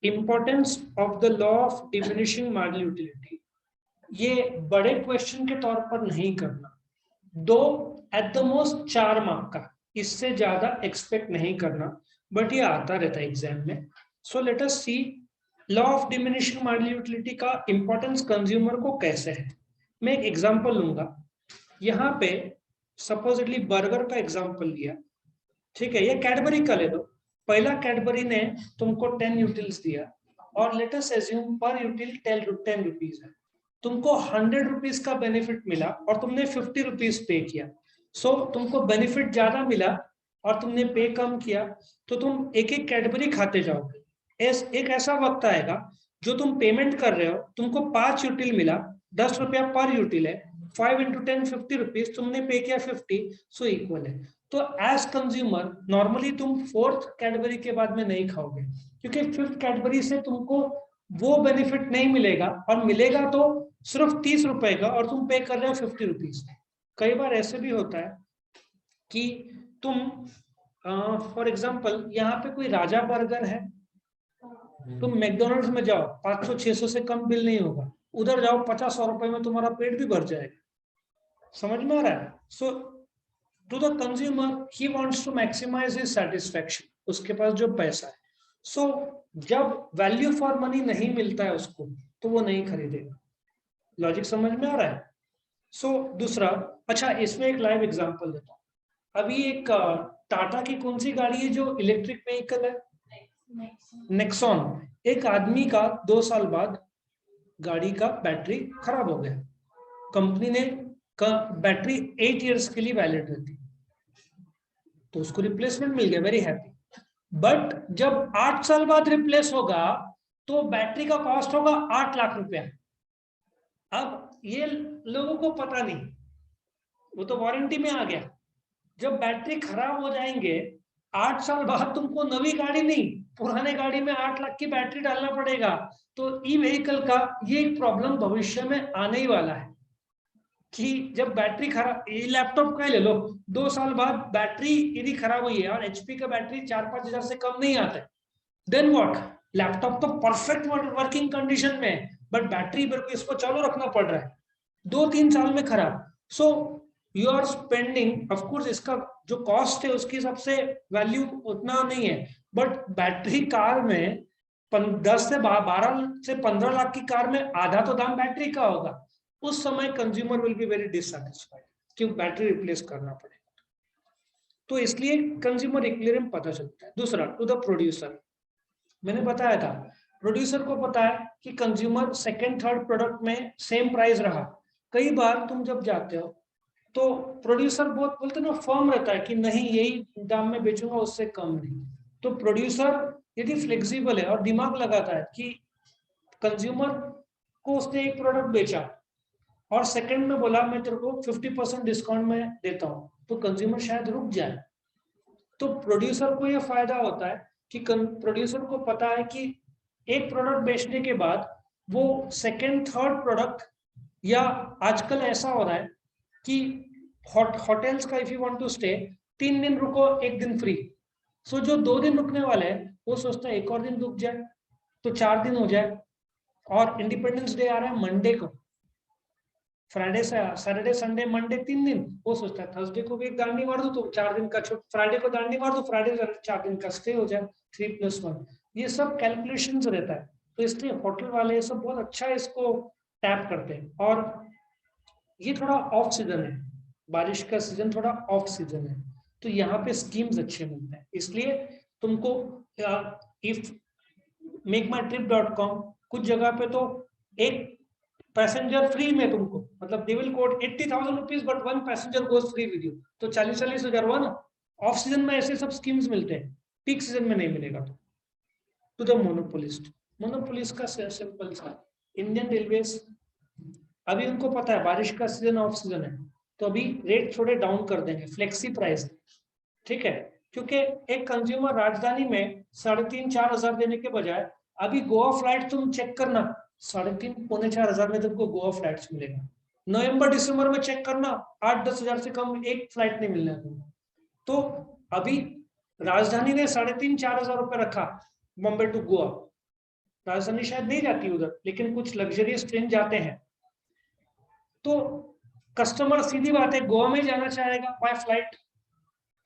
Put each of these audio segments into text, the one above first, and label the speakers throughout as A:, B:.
A: Importance of the law of diminishing marginal utility, ये बड़े question के तौर पर नहीं करना, दो एट द मोस्ट 4 मार्क का, इससे ज्यादा एक्सपेक्ट नहीं करना, बट ये आता रहता है एग्जाम में। So let us see law of diminishing marginal utility का इंपॉर्टेंस कंज्यूमर को कैसे है। मैं एक एग्जांपल लूंगा, यहाँ पे सपोजिटली बर्गर का एग्जांपल लिया, ठीक है, ये कैडबरी का ले लो। पहला कैडबरी ने तुमको 10 यूटिल्स दिया और लेट अस एज्यूम पर यूटिल 10 रुपीज है, तुमको 100 रुपीज का बेनिफिट मिला और तुमने 50 रुपीज पे किया। सो तुमको बेनिफिट ज्यादा मिला और तुमने पे कम किया, तो तुम एक एक कैडबरी खाते जाओगे। एक ऐसा वक्त आएगा जो तुम पेमेंट कर रहे हो, तुमको 5 यूटिल मिला, 10 रुपया पर यूटिल है, 5 into 10 50 रुपीज, तुमने पे किया 50, सो इक्वल है। तो एज कंज्यूमर नॉर्मली तुम 4th कैडबरी के बाद में नहीं खाओगे, क्योंकि 5th कैडबरी से तुमको वो बेनिफिट नहीं मिलेगा, और मिलेगा तो सिर्फ 30 रुपए का, और तुम पे कर रहे हो 50 रुपीज। कई बार ऐसे भी होता है कि तुम फॉर एग्जाम्पल यहाँ पे कोई राजा बर्गर है, तुम मैकडोनल्ड्स में जाओ, 500-600 से कम बिल नहीं होगा, उधर जाओ 50-100 रुपए में तुम्हारा पेट भी भर जाएगा। समझ में आ रहा है? So to the consumer he wants to maximise his satisfaction, उसके पास जो पैसा है। सो जब वैल्यू फॉर मनी नहीं मिलता है उसको, तो वो नहीं खरीदेगा। लॉजिक समझ में आ रहा है? सो दूसरा, अच्छा इसमें एक लाइव एग्जांपल देता हूँ। अभी एक टाटा की कौन सी गाड़ी है जो इलेक्ट्रिक व्हीकल है? नेक्सॉन। एक आदमी का 2 साल बाद गाड़ी का बैटरी खराब हो गया, कंपनी ने बैटरी 8 इयर्स के लिए वैलिड रहती, तो उसको रिप्लेसमेंट मिल गया, वेरी हैप्पी। बट जब 8 साल बाद रिप्लेस होगा तो बैटरी का कॉस्ट होगा 8 लाख रुपया। अब ये लोगों को पता नहीं, वो तो वारंटी में आ गया। जब बैटरी खराब हो जाएंगे 8 साल बाद, तुमको नवी गाड़ी नहीं, पुराने गाड़ी में 8 लाख की बैटरी डालना पड़ेगा। तो ई व्हीकल का ये एक प्रॉब्लम भविष्य में आने ही वाला है कि जब बैटरी खराब, लैपटॉप का ले लो, 2 साल बाद बैटरी यदि खराब हुई है और एचपी का बैटरी 4-5 हजार से कम नहीं आता है, देन व्हाट? लैपटॉप तो परफेक्ट वर्किंग कंडीशन में है, बट बैटरी पर इसको चालू रखना पड़ रहा है, 2-3 साल में खराब। So you are spending, of course इसका जो कॉस्ट है उसकी सबसे वैल्यू उतना नहीं है, बट बैटरी कार में 10 से 12 से 15 लाख की कार में आधा तो दाम बैटरी का होगा। उस समय consumer will be very dissatisfied क्यों बैटरी रिप्लेस करना पड़ेगा। तो इसलिए कंज्यूमर इक्विलिब्रियम पता चलता है। दूसरा, टू द प्रोड्यूसर, मैंने बताया था प्रोड्यूसर को पता है कि कंज्यूमर सेकंड थर्ड प्रोडक्ट में सेम प्राइस रहा। कई बार तुम जब जाते हो तो प्रोड्यूसर बहुत बोलते ना, फर्म रहता है कि नहीं यही दाम में बेचूंगा, उससे कम नहीं। तो प्रोड्यूसर यदि फ्लेक्सिबल है और दिमाग लगाता है कि कंज्यूमर को उसने एक प्रोडक्ट बेचा और सेकंड में बोला मैं तेरे को 50% डिस्काउंट में देता हूं, तो कंज्यूमर शायद रुक जाए। तो प्रोड्यूसर को यह फायदा होता है कि प्रोड्यूसर को पता है कि एक प्रोडक्ट बेचने के बाद वो सेकंड थर्ड प्रोडक्ट, या आजकल ऐसा हो रहा है कि होटल्स का if you want to stay 3 दिन रुको 1 दिन फ्री। सो जो 2 दिन रुकने वाले हैं वो सोचता है एक और दिन रुक जाए तो 4 दिन हो जाए। और इंडिपेंडेंस डे आ रहा है मंडे को, फ्राइडे से सैटरडे संडे मंडे 3 दिन, वो सोचता है थर्सडे को भी एक दांडी मार दो तो 4 दिन का, फ्राइडे को दांडी मार दो, फ्राइडे 4 दिन का स्टे हो जाए, 3+1। ये सब कैलकुलेशन रहता है। तो इसलिए होटल वाले सब बहुत अच्छा इसको टैप करते हैं। और ये थोड़ा ऑफ सीजन है, बारिश का सीजन थोड़ा ऑफ सीजन है, तो यहाँ पे स्कीम्स अच्छे मिलते हैं। इसलिए तुमको इफ मेकमाईट्रिप.com कुछ जगह पे तो एक पैसेंजर फ्री में तुमको, मतलब they will quote 80,000 rupees but 1 passenger goes free with you, तो 40-40 हजार हुआ ना। ऑफ सीजन में ऐसे सब स्कीम्स मिलते हैं, पीक सीजन में नहीं मिलेगा। तो टू द मोनोपोलिस्ट, मोनोपोलिस्ट का सिंपल सा, इंडियन रेलवेज, अभी उनको पता है बारिश का सीजन ऑफ सीजन है, तो अभी रेट थोड़े डाउन कर देंगे, फ्लेक्सी प्राइस, ठीक है। क्योंकि एक कंज्यूमर राजधानी में 3,500-4 हजार देने के बजाय अभी गोवा फ्लाइट तुम चेक करना, 3,500-4 हजार में तुमको गोवा फ्लाइट्स मिलेगा। नवंबर दिसंबर में चेक करना, 8-10 हजार से कम एक फ्लाइट नहीं मिलने तुमको। तो अभी राजधानी ने 3,500-4 हजार रुपए रखा बॉम्बे टू गोवा, राजधानी शायद नहीं जाती उधर, लेकिन कुछ लग्जरियस ट्रेन जाते हैं। तो कस्टमर सीधी बात है गोवा में जाना चाहेगा बाय फ्लाइट,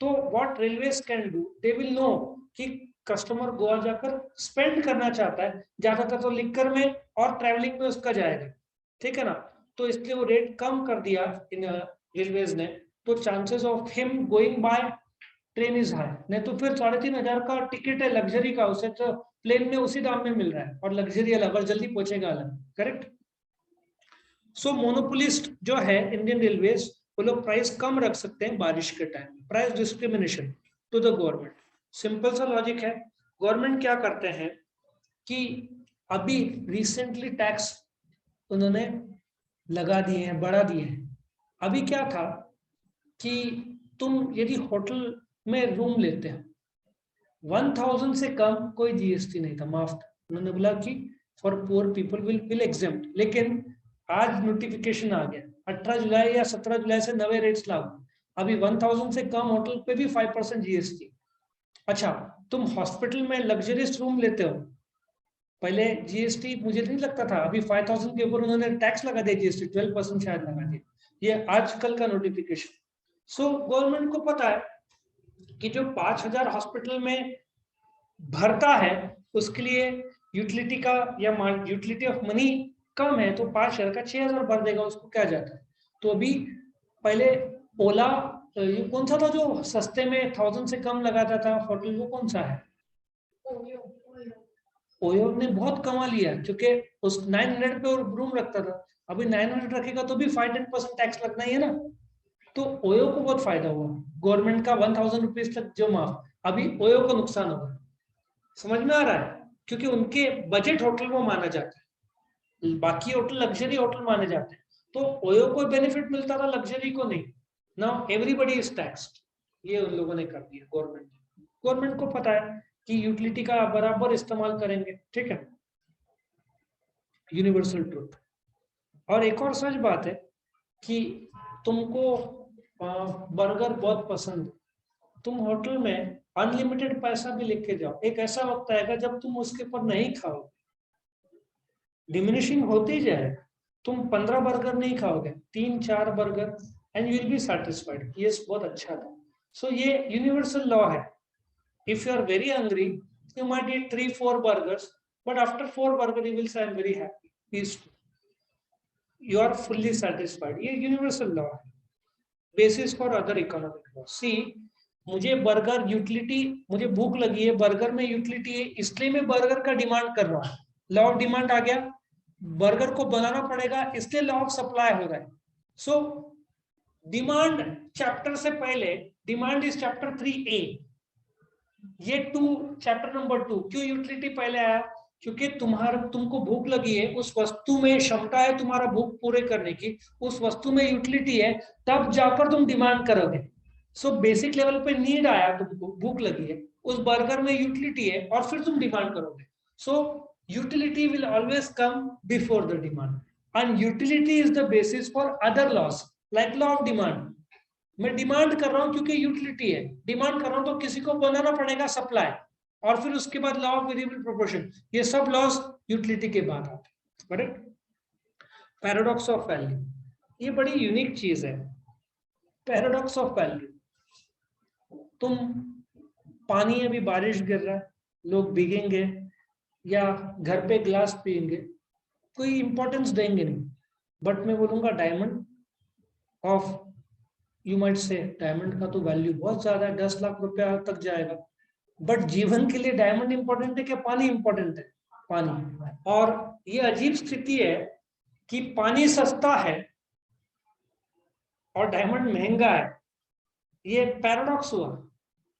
A: तो what railways can do, they will know कि कस्टमर गोवा जाकर स्पेंड करना चाहता है, ज्यादातर तो लिकर में और ट्रैवलिंग में उसका जाएगा, ठीक है ना। तो इसलिए वो रेट कम कर दिया इन रेलवेज ने, तो chances of him going by train is high. नहीं तो फिर 3,500 का टिकट है लग्जरी का, उसे तो प्लेन में उसी दाम में मिल रहा है, और लग्जरी अलग और जल्दी पहुंचेगा अलग, करेक्ट। सो मोनोपोलिस्ट जो है इंडियन रेलवेज, वो लोग प्राइस कम रख सकते हैं बारिश के टाइम में, price discrimination to the government. Simple सा लॉजिक है। गवर्नमेंट क्या करते हैं कि अभी रिसेंटली टैक्स उन्होंने लगा दिए हैं, बढ़ा दिए हैं। अभी क्या था कि तुम यदि होटल में रूम लेते हो 1,000 से कम कोई जीएसटी नहीं था, माफ था। उन्होंने बोला कि for poor people will exempt, लेकिन आज नोटिफिकेशन आ गया 18 जुलाई या 17 जुलाई से नए रेट्स लागू। अभी 1,000 से कम होटल पे भी 5% जीएसटी। अच्छा, तुम हॉस्पिटल में लग्जरियस रूम लेते हो, पहले जीएसटी मुझे नहीं लगता था, अभी 5,000 के ऊपर उन्होंने टैक्स लगा दिया, जीएसटी 12% शायद लगा दिया, ये आजकल का नोटिफिकेशन। सो गवर्नमेंट को पता है कि जो 5,000 हॉस्पिटल में भरता है उसके लिए यूटिलिटी का या यूटिलिटी ऑफ मनी कम है, तो 5,000 का 6,000 भर देगा, उसको क्या जाता है। तो अभी पहले ओला, ये कौन सा था जो सस्ते में 1,000 से कम लगाता था होटल, वो कौन सा है, ओयो ने बहुत कमा लिया, क्योंकि उस 900 पे रूम रखता था, अभी 900 रखेगा तो भी 5-10% टैक्स लगना ही है ना। तो ओयो को बहुत फायदा हुआ, गवर्नमेंट का 1,000 रुपीज तक जो माफ, अभी ओयो को नुकसान होगा। समझ में आ रहा है, क्योंकि उनके बजट होटल वो माना जाता है, बाकी होटल लग्जरी होटल माने जाते हैं, तो ओयो को बेनिफिट मिलता था, लग्जरी को नहीं। नाउ एवरीबडी इज टैक्स्ड, ये उन लोगों ने कर दिया गवर्नमेंट ने। गवर्नमेंट को पता है कि यूटिलिटी का बराबर इस्तेमाल करेंगे, ठीक है, यूनिवर्सल ट्रुथ। और एक और सच बात है कि तुमको बर्गर बहुत पसंद है, तुम होटल में अनलिमिटेड पैसा भी लेके जाओ, एक ऐसा वक्त आएगा जब तुम उसके ऊपर नहीं खाओगे, डिमिनिशिंग होते ही जाएगा, तुम 15 बर्गर नहीं खाओगे, 3-4 burger and you will be satisfied, ये बहुत अच्छा था। सो ये यूनिवर्सल लॉ है, if you are very hungry you might eat 3-4 burgers, but after 4 burger you will say I'm very happy, peaceful, you are fully satisfied, ये universal law है। Basis for other economic law, see मुझे burger utility, मुझे भूख लगी है, burger में utility है, इसलिए मैं बर्गर का डिमांड कर रहा हूँ, लॉ ऑफ डिमांड आ गया, बर्गर को बनाना पड़ेगा, इसलिए लॉ ऑफ सप्लाई हो रहा है। सो डिमांड चैप्टर से पहले, डिमांड इज चैप्टर 3A, ये 2 चैप्टर नंबर 2, क्यों यूटिलिटी पहले आया, क्योंकि तुमको भूख लगी है, उस वस्तु में क्षमता है तुम्हारा भूख पूरे करने की, उस वस्तु में यूटिलिटी है, तब जाकर तुम डिमांड करोगे। सो बेसिक लेवल पे नीड आया, तुमको भूख लगी है, उस बर्गर में यूटिलिटी है, और फिर तुम डिमांड करोगे। सो utility will always come before the demand, and utility is the basis for other laws, like law of demand. मैं डिमांड कर रहा हूं क्योंकि यूटिलिटी है, डिमांड कर रहा हूं तो किसी को बनाना पड़ेगा सप्लाई, और फिर उसके बाद लॉ ऑफ वेरिएबल प्रोपोर्शन, ये सब लॉस यूटिलिटी के बाद आते हैं, करेक्ट। पैराडॉक्स ऑफ वैल्यू, ये बड़ी यूनिक चीज है, पैराडॉक्स ऑफ वैल्यू। तुम पानी, अभी बारिश गिर रहा है, लोग भीगेंगे या घर पे ग्लास पियेंगे, कोई इंपॉर्टेंस देंगे नहीं, बट मैं बोलूंगा diamond of, you might say diamond का तो वैल्यू बहुत ज्यादा है, 10 लाख रुपया तक जाएगा, बट जीवन के लिए डायमंड इंपॉर्टेंट है क्या पानी इंपॉर्टेंट है, पानी। और ये अजीब स्थिति है कि पानी सस्ता है और डायमंड महंगा है, ये पैराडॉक्स हुआ,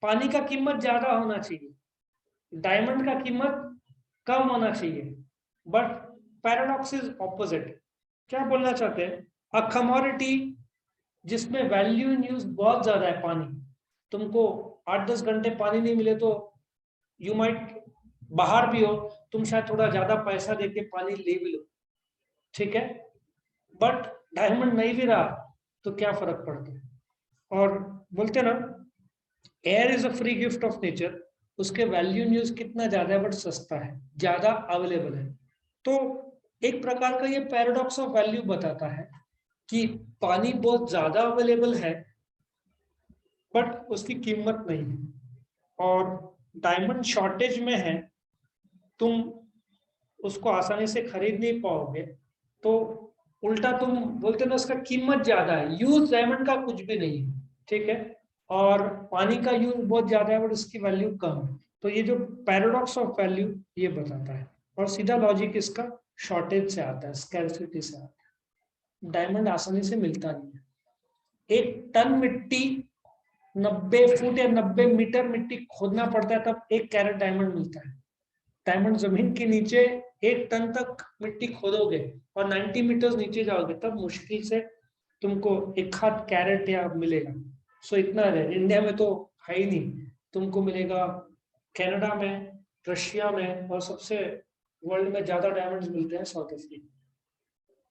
A: पानी का कीमत ज्यादा होना चाहिए, डायमंड का कीमत कम होना चाहिए, बट पैराडॉक्स इज ऑपोजिट। क्या बोलना चाहते हैं, अ कमोडिटी जिसमें वैल्यू इन यूज बहुत ज्यादा है, पानी, तुमको 8-10 घंटे पानी नहीं मिले तो यू माइट, बाहर भी हो तुम शायद थोड़ा ज्यादा पैसा देके पानी ले भी लो, ठीक है, बट डायमंड नहीं भी रहा तो क्या फर्क पड़ता है। और बोलते ना, air is a free gift of nature, उसके वैल्यू न्यूज कितना ज्यादा है बट सस्ता है, ज्यादा अवेलेबल है। तो एक प्रकार का ये पैराडॉक्स ऑफ वैल्यू बताता है कि पानी बहुत ज्यादा अवेलेबल है बट उसकी कीमत नहीं है, और डायमंड शॉर्टेज में है, तुम उसको आसानी से खरीद नहीं पाओगे, तो उल्टा तुम बोलते ना उसका कीमत ज्यादा है, यूज डायमंड का कुछ भी नहीं है, ठीक है, और पानी का यूज बहुत ज्यादा है बट उसकी वैल्यू कम है। तो ये जो पैराडॉक्स ऑफ वैल्यू ये बताता है, और सीधा लॉजिक इसका शॉर्टेज से आता है, स्कैर्सिटी से आता है। डायमंड आसानी से मिलता नहीं है। 1 टन मिट्टी 90 फुट या 90 मीटर मिट्टी खोदना पड़ता है तब 1 कैरेट डायमंड मिलता है। डायमंड जमीन के नीचे 1 टन तक मिट्टी खोदोगे और 90 मीटर नीचे जाओगे तब मुश्किल से तुमको 1 कैरेट या मिलेगा। सो इतना है, इंडिया में तो है ही नहीं। तुमको मिलेगा कनाडा में, रशिया में, और सबसे वर्ल्ड में ज्यादा डायमंड्स मिलते हैं साउथ अफ्रीका।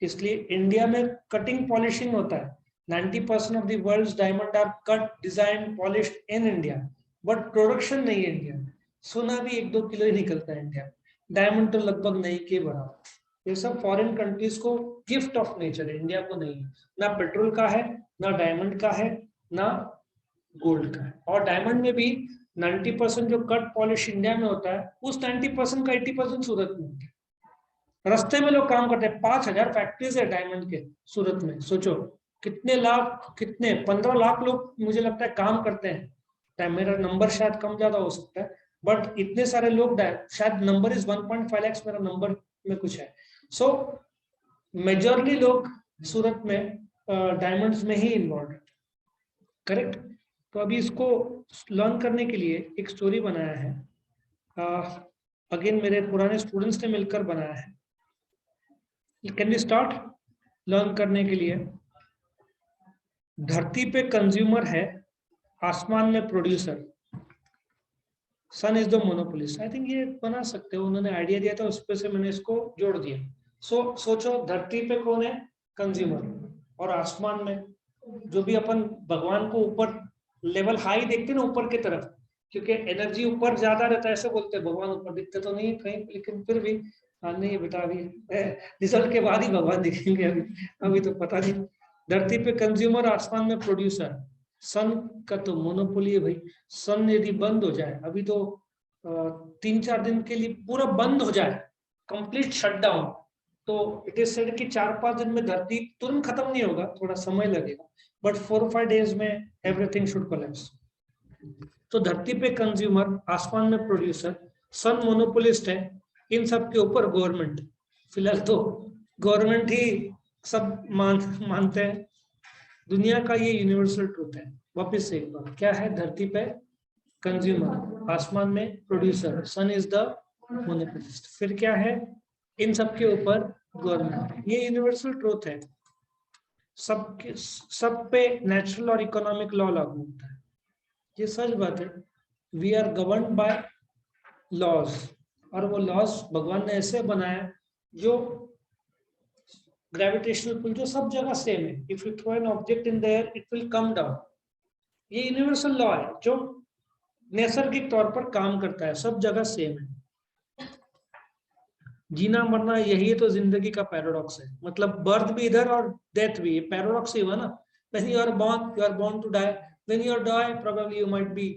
A: इसलिए इंडिया में कटिंग पॉलिशिंग होता है। 90% of the world's diamond are cut, design, polished in India, but production नहीं है इंडिया में। सोना भी 1-2 किलो ही निकलता है इंडिया में, डायमंड तो लगभग नहीं के बराबर। ये सब फॉरेन कंट्रीज को गिफ्ट ऑफ नेचर है, इंडिया को नहीं है। ना पेट्रोल का है, ना डायमंड का है, ना गोल्ड का है। और डायमंड में भी 90% जो कट पॉलिश इंडिया में होता है, उस 90% का 80% सूरत में होता है। रास्ते में लोग काम करते हैं। 5,000 फैक्ट्रीज है डायमंड के सूरत में। सोचो कितने लाख, कितने 15 लाख लोग मुझे लगता है काम करते हैं। मेरा नंबर शायद कम ज्यादा हो सकता है, बट इतने सारे लोग, शायद नंबर इज 1.5 लाख, मेरा नंबर में कुछ है। सो मेजॉरिटी लोग सूरत में डायमंड्स में ही इन्वॉल्व है, करेक्ट। तो अभी इसको लर्न करने के लिए एक स्टोरी बनाया है, अगेन मेरे पुराने स्टूडेंट्स ने मिलकर बनाया है। कैन वी स्टार्ट लर्न करने के लिए। धरती पे कंज्यूमर है, आसमान में producer, sun is the monopolist. I think ये बना सकते हो, उन्होंने आइडिया दिया था उस पर से मैंने इसको जोड़ दिया। सोचो धरती पे कौन है, कंज्यूमर, और आसमान में जो भी अपन भगवान को ऊपर लेवल हाई देखते ना, ऊपर की तरफ, क्योंकि एनर्जी ऊपर ज्यादा रहता है ऐसे बोलते हैं। भगवान ऊपर दिखते तो नहीं कहीं, लेकिन फिर भी नहीं बेटा, अभी रिजल्ट के बाद ही भगवान दिखेंगे, अभी तो पता नहीं। धरती पे कंज्यूमर, आसमान में प्रोड्यूसर। सन का तो मोनोपोली है भाई। सन यदि बंद हो जाए, अभी तो 3-4 दिन के लिए पूरा बंद हो जाए, कंप्लीट शटडाउन, तो इट इज सेड कि 4-5 दिन में धरती तुरंत खत्म नहीं होगा, थोड़ा समय लगेगा, बट 4-5 डेज में एवरीथिंग शुड कोलैप्स। तो धरती पे कंज्यूमर, आसमान में प्रोड्यूसर, सन मोनोपोलिस्ट है, इन सब के ऊपर गवर्नमेंट। फिलहाल तो गवर्नमेंट ही सब मानते हैं। दुनिया का ये यूनिवर्सल ट्रूथ है। वापिस से एक बार, क्या है, धरती पे कंज्यूमर, आसमान में producer, sun is the monopolist, फिर क्या है, इन सब के ऊपर गवर्नमेंट। ये यूनिवर्सल ट्रूथ है, सब पे नेचुरल और इकोनॉमिक लॉ लागू होता है। ये सच बात है। We are governed by laws, और वो लॉज भगवान ने ऐसे बनाया जो ग्रेविटेशनल पुल जो सब जगह सेम है। If you throw an object in there it will come down. ये यूनिवर्सल लॉ है जो नैसर्गिक तौर पर काम करता है, सब जगह सेम है। जीना मरना यही है तो जिंदगी का पैराडॉक्स है। मतलब बर्थ भी इधर और डेथ भी, पैराडॉक्स ही हुआ ना। When you are born to die. When you die, probably you might be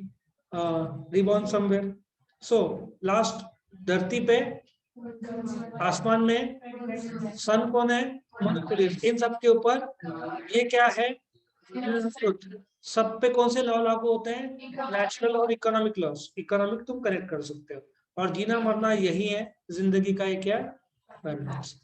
A: reborn somewhere. So last, धरती पे, आसमान में, सन कौन है, मोनोपोलिस्ट, इन सब के ऊपर ये क्या है, सब पे कौन से लॉ लागू होते हैं, नेचुरल और इकोनॉमिक लॉस। इकोनॉमिक तुम कनेक्ट कर सकते हो, और जीना मरना यही है जिंदगी का एक क्या पैराडॉक्स।